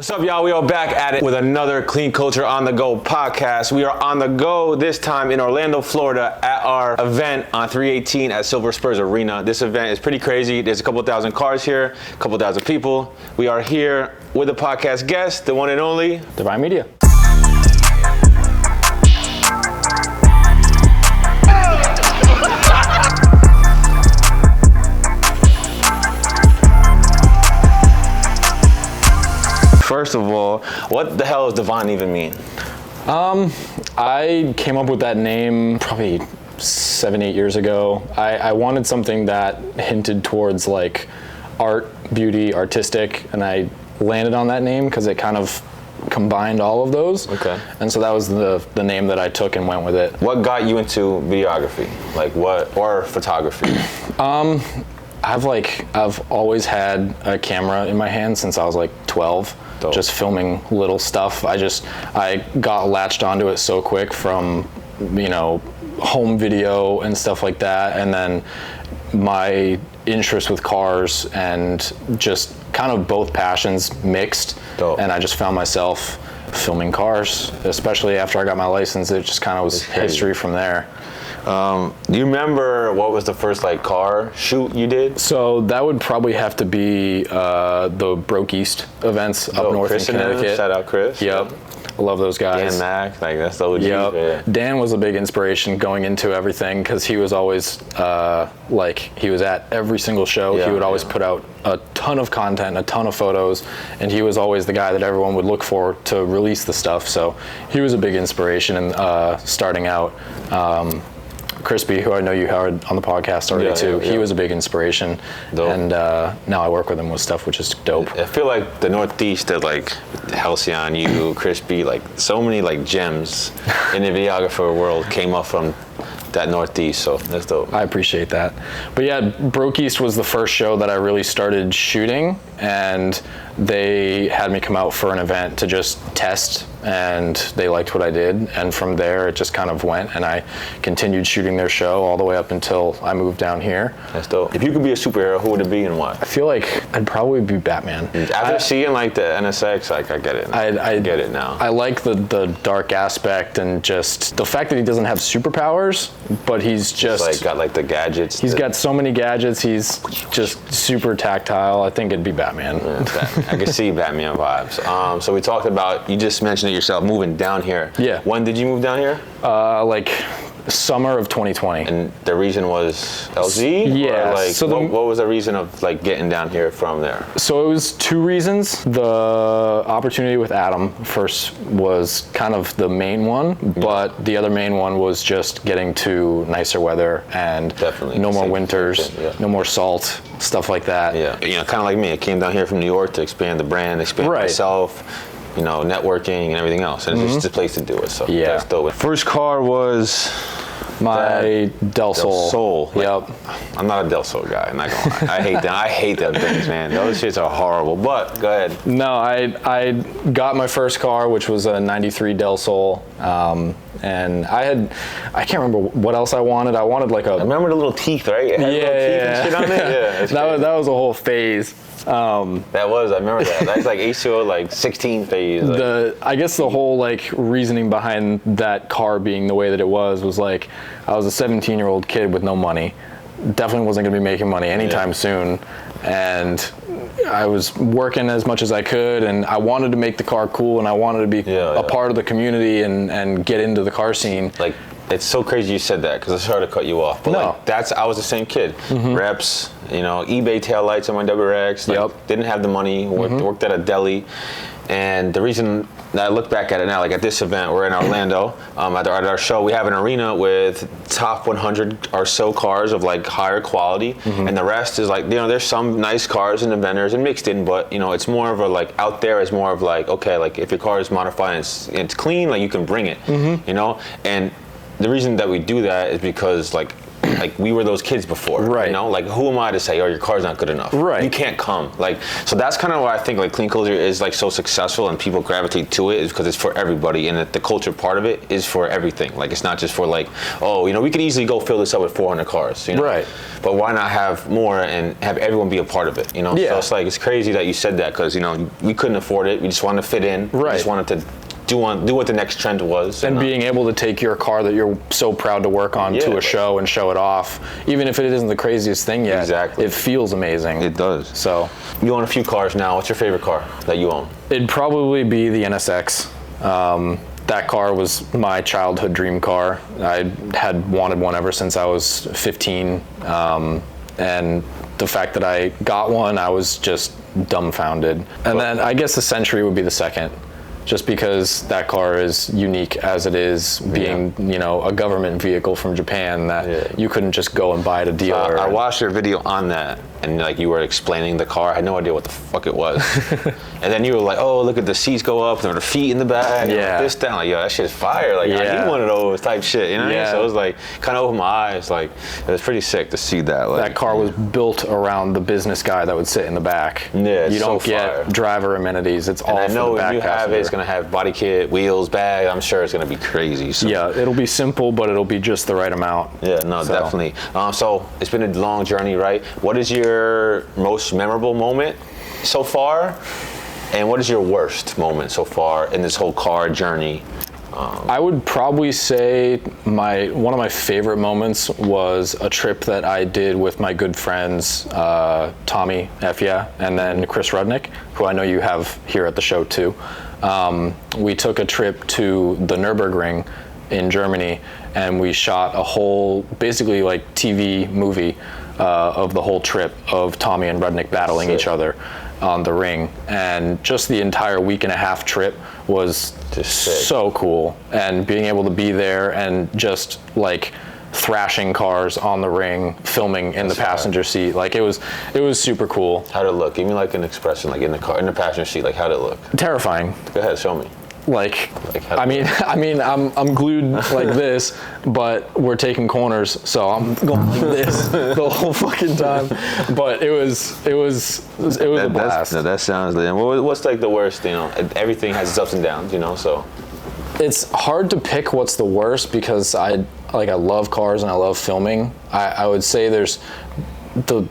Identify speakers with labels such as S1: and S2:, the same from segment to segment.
S1: What's up, y'all? We are back at it with another Clean Culture on the Go podcast. We are on the go this time in Orlando, Florida at our event on 318 at Silver Spurs Arena. This event is pretty crazy. There's a couple thousand cars here, a couple thousand people. We are here with a podcast guest, the one and only
S2: Divine Media.
S1: First of all, what the hell does Divine even mean?
S2: I came up with that name probably 7-8 years ago. I wanted something that hinted towards like art, beauty, artistic, and I landed on that name because it kind of combined all of those. Okay. And so that was the name that I took and went with it.
S1: What got you into videography? Or photography?
S2: I've always had a camera in my hand since I was like 12. Dope. Just filming little stuff. I got latched onto it so quick from, home video and stuff like that. And then my interest with cars and just kind of both passions mixed. Dope. And I just found myself filming cars, especially after I got my license. It just kind of was history from there.
S1: Do you remember what was the first car shoot you did?
S2: So that would probably have to be the Broke East events up north
S1: Chris
S2: in Connecticut.
S1: Shout out Chris.
S2: Yep. I love those guys.
S1: Dan Mack, that's the OG.
S2: Yep.
S1: Yeah.
S2: Dan was a big inspiration going into everything because he was always he was at every single show. He would always put out a ton of content, a ton of photos, and he was always the guy that everyone would look for to release the stuff. So he was a big inspiration in starting out. Crispy, who I know you heard on the podcast already too, he was a big inspiration. Dope. And now I work with him with stuff, which is dope.
S1: I feel like the Northeast did Halcyon, you, Crispy, so many gems in the videographer world came up from that Northeast, so that's dope.
S2: I appreciate that. But yeah, Broke East was the first show that I really started shooting, and they had me come out for an event to just test, and they liked what I did, and from there it just kind of went, and I continued shooting their show all the way up until I moved down here.
S1: That's dope. If you could be a superhero, who would it be and why?
S2: I feel like I'd probably be Batman.
S1: After seeing the NSX, I get it. I get it now.
S2: I like the dark aspect and just the fact that he doesn't have superpowers, but he's just
S1: got the gadgets.
S2: He's got so many gadgets. He's just super tactile. I think it'd be Batman.
S1: Yeah, I can see Batman vibes. So we talked about, you just mentioned it yourself, moving down here.
S2: Yeah.
S1: When did you move down here?
S2: Summer of 2020.
S1: And the reason was LZ?
S2: Yeah.
S1: Or what was the reason of getting down here from there?
S2: So it was two reasons. The opportunity with Adam first was kind of the main one, but the other main one was just getting to nicer weather and no more winters, no more salt, stuff like that.
S1: Yeah. Kind of like me. I came down here from New York to expand the brand, expand myself, networking and everything else. And it's just a place to do it. So that's dope. First car was
S2: my Del Sol.
S1: Yep. I'm not a Del Sol guy, I'm not gonna lie. I hate them. I hate them things, man. Those shits are horrible. But go ahead.
S2: No, I got my first car, which was a 93 Del Sol. And I can't remember what else I wanted. I wanted I
S1: remember the little teeth, right? It had little teeth and shit on it. Yeah.
S2: that was a whole phase.
S1: I remember that. That's H2O 16 phase.
S2: I guess the whole reasoning behind that car being the way that it was I was a 17-year-old kid with no money. Definitely wasn't gonna be making money anytime soon. And I was working as much as I could, and I wanted to make the car cool, and I wanted to be a part of the community and get into the car scene.
S1: It's so crazy you said that, because I started to cut you off. But
S2: no.
S1: I was the same kid. Reps, eBay taillights on my WRX. Didn't have the money, worked at a deli. And the reason that I look back at it now, at this event, we're in Orlando, at our show, we have an arena with top 100 or so cars of higher quality, and the rest is there's some nice cars and the vendors and mixed in, but it's more of a out there is more of if your car is modified and it's clean, you can bring it, and the reason that we do that is because like we were those kids before.
S2: Right.
S1: You know, like who am I to say, oh, your car's not good enough?
S2: Right.
S1: You can't come. Like, so that's kind of why I think like clean culture is like so successful and people gravitate to it, is because it's for everybody, and that the culture part of it is for everything. Like, it's not just for like, oh, you know, we could easily go fill this up with 400 cars. You know?
S2: Right.
S1: But why not have more and have everyone be a part of it? You know.
S2: Yeah.
S1: So it's like, it's crazy that you said that, because you know we couldn't afford it. We just wanted to fit in.
S2: Right.
S1: We just wanted to do what the next trend was.
S2: And being able to take your car that you're so proud to work on to a show and show it off, even if it isn't the craziest thing yet,
S1: exactly.
S2: It feels amazing.
S1: It does.
S2: So
S1: you own a few cars now. What's your favorite car that you own?
S2: it'd probably be the NSX. That car was my childhood dream car. I had wanted one ever since I was 15. And the fact that I got one, I was just dumbfounded. And then I guess the Century would be the second, just because that car is unique as it is, being, you know, a government vehicle from Japan that you couldn't just go and buy at a dealer.
S1: I watched your video on that, and like you were explaining the car. I had no idea what the fuck it was. And then you were like, oh, look at the seats go up, there are the feet in the back, this down. Like, yo, that shit's fire. Like, I need one of those type shit, you know what I mean? So it was like, kind of opened my eyes. Like, it was pretty sick to see that. Like,
S2: that car was built around the business guy that would sit in the back.
S1: Yeah,
S2: you don't
S1: so
S2: get
S1: fire.
S2: Driver amenities. It's all
S1: and I know
S2: for the back
S1: when you have
S2: passenger.
S1: it, it's gonna have body kit, wheels, bag. I'm sure it's gonna be crazy. So.
S2: Yeah, it'll be simple, but it'll be just the right amount.
S1: Yeah, no, definitely. So it's been a long journey, right? What is your most memorable moment so far, and what is your worst moment so far in this whole car journey?
S2: I would probably say one of my favorite moments was a trip that I did with my good friends Tommy Effia and then Chris Rudnick, who I know you have here at the show too. We took a trip to the Nürburgring in Germany, and we shot a whole, basically like TV movie of the whole trip of Tommy and Rudnick battling each other on the ring. And just the entire week and a half trip was just so cool. And being able to be there and just like thrashing cars on the ring, filming in the passenger seat, like it was super cool.
S1: How'd it look? Give me like an expression, like in the car, in the passenger seat, like how'd it look?
S2: Terrifying.
S1: Go ahead, show me.
S2: Like I mean, I'm glued like this, but we're taking corners, so I'm going like this the whole fucking time. But it was a blast.
S1: That sounds. What's like the worst? You know, everything has its ups and downs. You know, so
S2: it's hard to pick what's the worst, because I love cars and I love filming. I would say there's the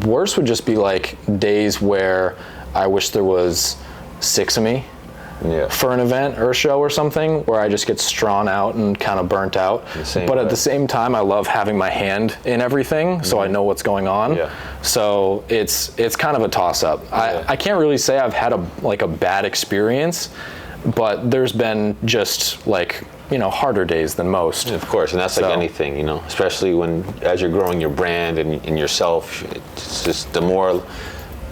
S2: worst would just be like days where I wish there was 6 of me.
S1: Yeah.
S2: For an event or a show or something, where I just get strawn out and kind of burnt out. But at the same time, I love having my hand in everything, so I know what's going on. Yeah. So it's kind of a toss-up. I can't really say I've had a bad experience, but there's been just like, you know, harder days than most.
S1: Of course, and that's like anything, you know, especially as you're growing your brand and yourself. It's just the more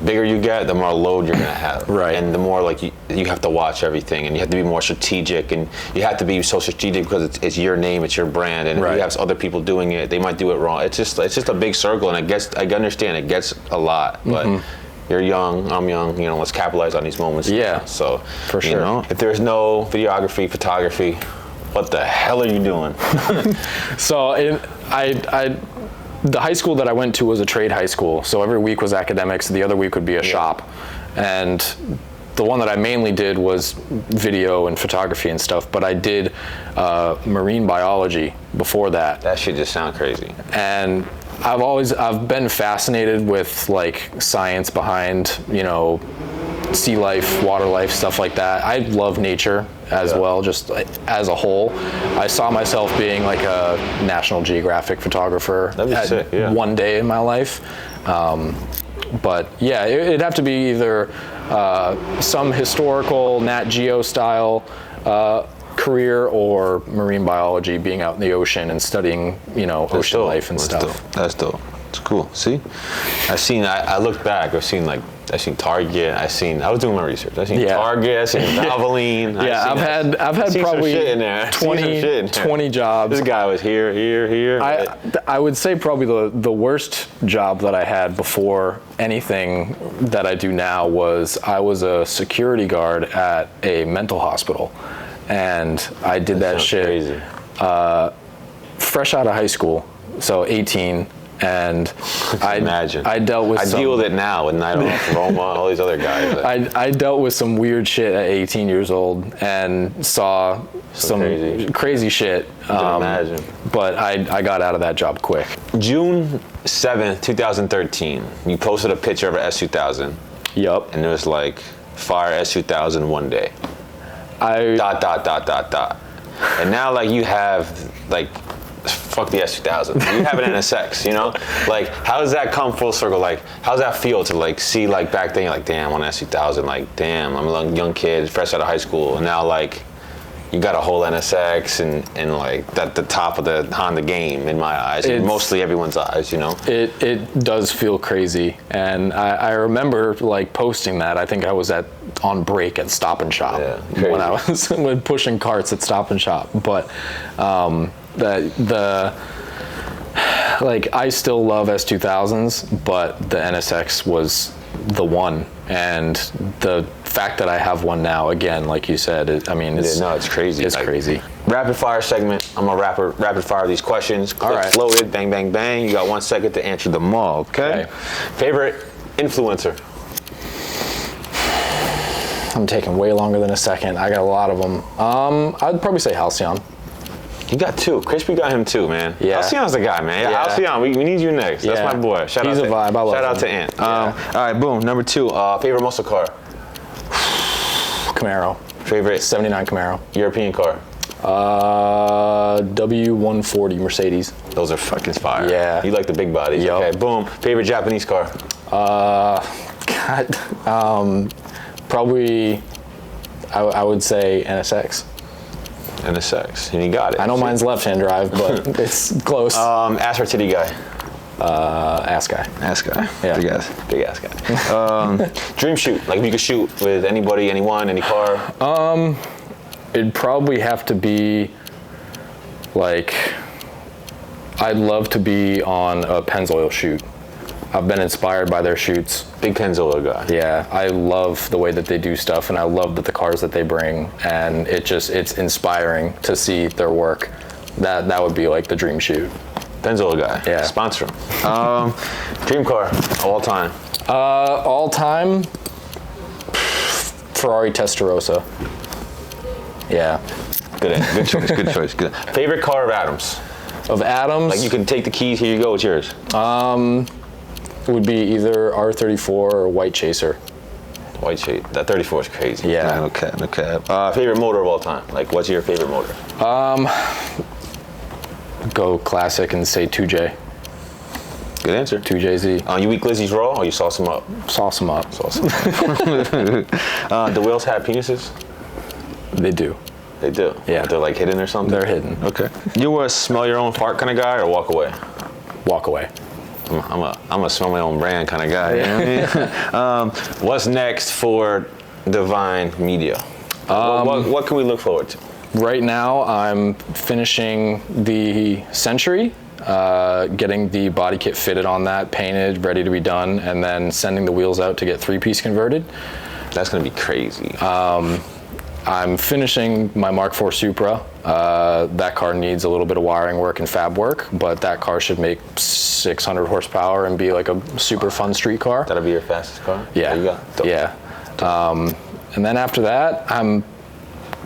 S1: bigger you get, the more load you're gonna have,
S2: right?
S1: And the more like you have to watch everything, and you have to be more strategic, and you have to be so strategic because it's your name, it's your brand, and if you have other people doing it, they might do it wrong. It's just a big circle, and I understand it gets a lot, but you're young, I'm young, you know, let's capitalize on these moments.
S2: Yeah,
S1: so
S2: for sure.
S1: You know, if there's no videography, photography, what the hell are you doing?
S2: So the high school that I went to was a trade high school, so every week was academics, the other week would be a shop. And the one that I mainly did was video and photography and stuff, but I did marine biology before that.
S1: That shit just sound crazy.
S2: And I've been fascinated with like science behind, you know, sea life, water life, stuff like that. I love nature as well, just as a whole. I saw myself being like a National Geographic photographer one day in my life. But yeah, it'd have to be either some historical Nat Geo style career, or marine biology, being out in the ocean and studying, you know, ocean life and stuff.
S1: That's dope. It's cool. See, I looked back. I've seen Target. I was doing my research. I've seen Target. I've seen Valvoline.
S2: I've had probably
S1: shit in there.
S2: 20 jobs.
S1: This guy was here.
S2: I would say probably the worst job that I had before anything that I do now was I was a security guard at a mental hospital, and I did that shit
S1: crazy.
S2: Fresh out of high school. so 18, and I dealt with
S1: I deal with it now with Night Off, Roma, all these other guys.
S2: I dealt with some weird shit at 18 years old and saw some crazy shit.
S1: I can imagine.
S2: But I got out of that job quick.
S1: June 7th, 2013, you posted a picture of an S2000.
S2: Yup.
S1: And it was like, fire S2000 one day. And now like you have like, fuck the S2000. You have an NSX, you know? Like, how does that come full circle? Like, how does that feel to like see like back then you're like, damn, on S2000, like, damn, I'm a young kid, fresh out of high school, and now like, you got a whole NSX and like at the top of the Honda game in my eyes, and mostly everyone's eyes, you know?
S2: It does feel crazy. And I remember like posting that. I think I was on break at Stop and Shop when I was pushing carts at Stop and Shop. But like I still love S2000s, but the NSX was the one. And the fact that I have one now, again, like you said, it's crazy. It's crazy.
S1: Rapid fire segment. I'm gonna rapid fire these questions. Clips loaded, bang, bang, bang. You got 1 second to answer them all, okay? Favorite influencer?
S2: I'm taking way longer than a second. I got a lot of them. I'd probably say Halcyon.
S1: You got 2. Crispy got him 2, man.
S2: Yeah.
S1: Halcyon's the guy, man. Yeah. Halcyon, we need you next. That's my boy.
S2: He's a vibe. I love him.
S1: Shout out to Ant. All right, boom. Number 2. Favorite muscle car?
S2: Camaro.
S1: Favorite
S2: 79 Camaro.
S1: European car?
S2: W140 Mercedes.
S1: Those are fucking fire.
S2: Yeah.
S1: You like the big bodies.
S2: Yep.
S1: Okay, boom. Favorite Japanese car?
S2: Probably, I would say NSX.
S1: NSX, and you got it.
S2: I know mine's left-hand drive, but it's close.
S1: Ass or titty guy?
S2: Ass guy.
S1: Ass guy.
S2: Yeah.
S1: Big ass guy. Dream shoot, like if you could shoot with anybody, anyone, any car?
S2: It'd probably have to be like, I'd love to be on a Pennzoil shoot. I've been inspired by their shoots.
S1: Big Pennzoil guy.
S2: Yeah, I love the way that they do stuff, and I love the cars that they bring, and it's inspiring to see their work. That would be like the dream shoot.
S1: Pennzoil guy.
S2: Yeah.
S1: Sponsor him. Dream car, all time.
S2: All time, Ferrari Testarossa. Yeah.
S1: Good choice. Good. Favorite car of Adam's?
S2: Of Adam's?
S1: Like you can take the keys, here you go, it's yours.
S2: Would be either R34 or White Chaser.
S1: White Chaser, that 34 is crazy.
S2: Yeah.
S1: Okay. Favorite motor of all time? Like what's your favorite motor?
S2: Go classic and say 2J.
S1: Good answer.
S2: 2JZ.
S1: You eat glizzies raw or you sauce them up?
S2: Sauce them up.
S1: The wheels have penises?
S2: They do.
S1: They do?
S2: Yeah.
S1: They're like hidden or something?
S2: They're hidden.
S1: Okay. You a smell your own fart kind of guy or walk away?
S2: Walk away.
S1: I'm a smell my own brand kind of guy. You know what I mean? What's next for Divine Media? What can we look forward to?
S2: Right now, I'm finishing the Century, getting the body kit fitted on that, painted, ready to be done, and then sending the wheels out to get 3-piece converted.
S1: That's gonna be crazy.
S2: I'm finishing my Mark IV Supra. That car needs a little bit of wiring work and fab work, but that car should make 600 horsepower and be like a super fun street car.
S1: That'll be your fastest car?
S2: Yeah.
S1: There you go.
S2: Yeah. And then after that, I'm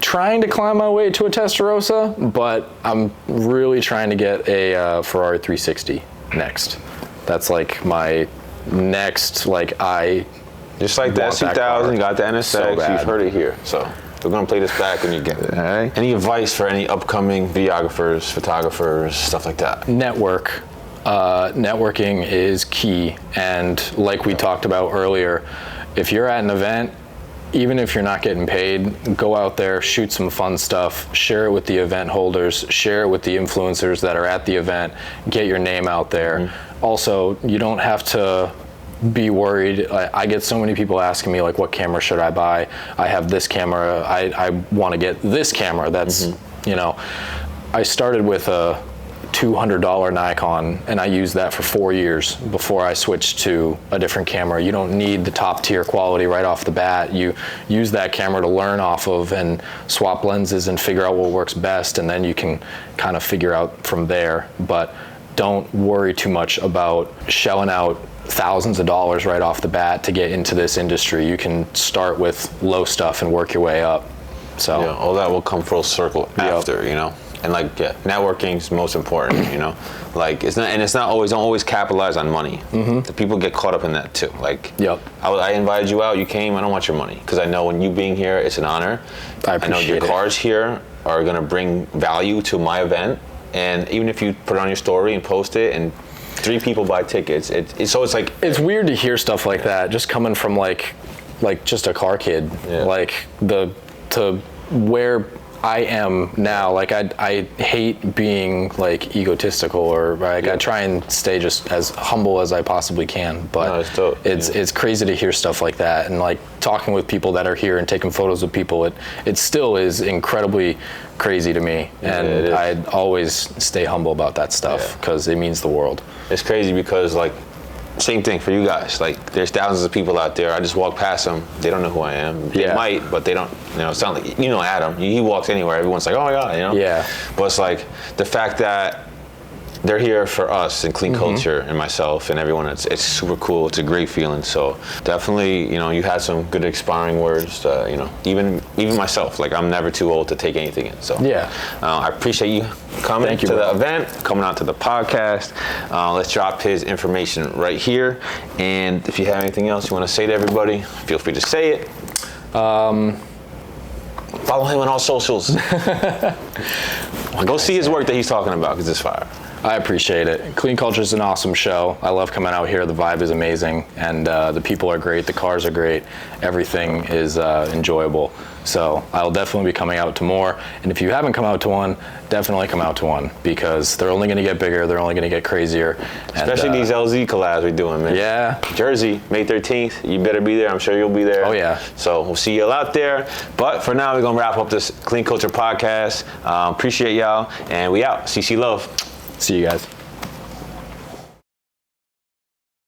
S2: trying to climb my way to a Testarossa, but I'm really trying to get a Ferrari 360 next. That's like my next,
S1: just like the S2000, you got the NSX,
S2: So
S1: you've heard it here. So we're gonna play this back when you get it, all right? Any advice for any upcoming videographers, photographers, stuff like that?
S2: Networking is key, and like we talked about earlier, if you're at an event, even if you're not getting paid, go out there, shoot some fun stuff, share it with the event holders, share it with the influencers that are at the event, get your name out there. Mm-hmm. Also, you don't have to be worried. I get so many people asking me, like, what camera should I buy? I have this camera, I want to get this camera. That's, I started with a $200 Nikon, and I used that for 4 years before I switched to a different camera. You don't need the top tier quality right off the bat. You use that camera to learn off of and swap lenses and figure out what works best, and then you can kind of figure out from there. But don't worry too much about shelling out thousands of dollars right off the bat to get into this industry. You can start with low stuff and work your way up. So
S1: yeah, all that will come full circle after, you know. And like, yeah, networking is most important, you know. Like, it's not always, don't always capitalize on money. The people get caught up in that too. Like, I invited you out, you came, I don't want your money, because I know when you being here, it's an honor. I know your cars here are gonna bring value to my event, and even if you put it on your story and post it, and 3 people buy tickets, it's like,
S2: it's weird to hear stuff like that, just coming from like just a car kid, like to where I am now. Like I hate being like egotistical, or like I try and stay just as humble as I possibly can. But it's crazy to hear stuff like that, and like talking with people that are here and taking photos with people. It still is incredibly crazy to me, and I always stay humble about that stuff because it means the world. It's
S1: crazy because like, same thing for you guys. Like, there's thousands of people out there. I just walk past them. They don't know who I am. They might, but they don't. You know, it's not like, you know, Adam. He walks anywhere. Everyone's like, oh my God, you know. Yeah. But it's like the fact that they're here for us and Clean Culture and myself and everyone. It's super cool. It's a great feeling. So definitely, you know, you had some good inspiring words. You know, even myself. Like, I'm never too old to take anything in. So I appreciate you coming to the event, coming out to the podcast. Let's drop his information right here. And if you have anything else you want to say to everybody, feel free to say it. Follow him on all socials. Go see his work that he's talking about, because it's fire.
S2: I appreciate it. Clean Culture is an awesome show. I love coming out here. The vibe is amazing, and the people are great. The cars are great. Everything is enjoyable. So I'll definitely be coming out to more. And if you haven't come out to one, definitely come out to one, because they're only going to get bigger. They're only going to get crazier.
S1: Especially these LZ collabs we're doing, man.
S2: Yeah.
S1: Jersey, May 13th. You better be there. I'm sure you'll be there.
S2: Oh, yeah.
S1: So we'll see you out there. But for now, we're going to wrap up this Clean Culture podcast. Appreciate y'all. And we out. CC Love.
S2: See you guys.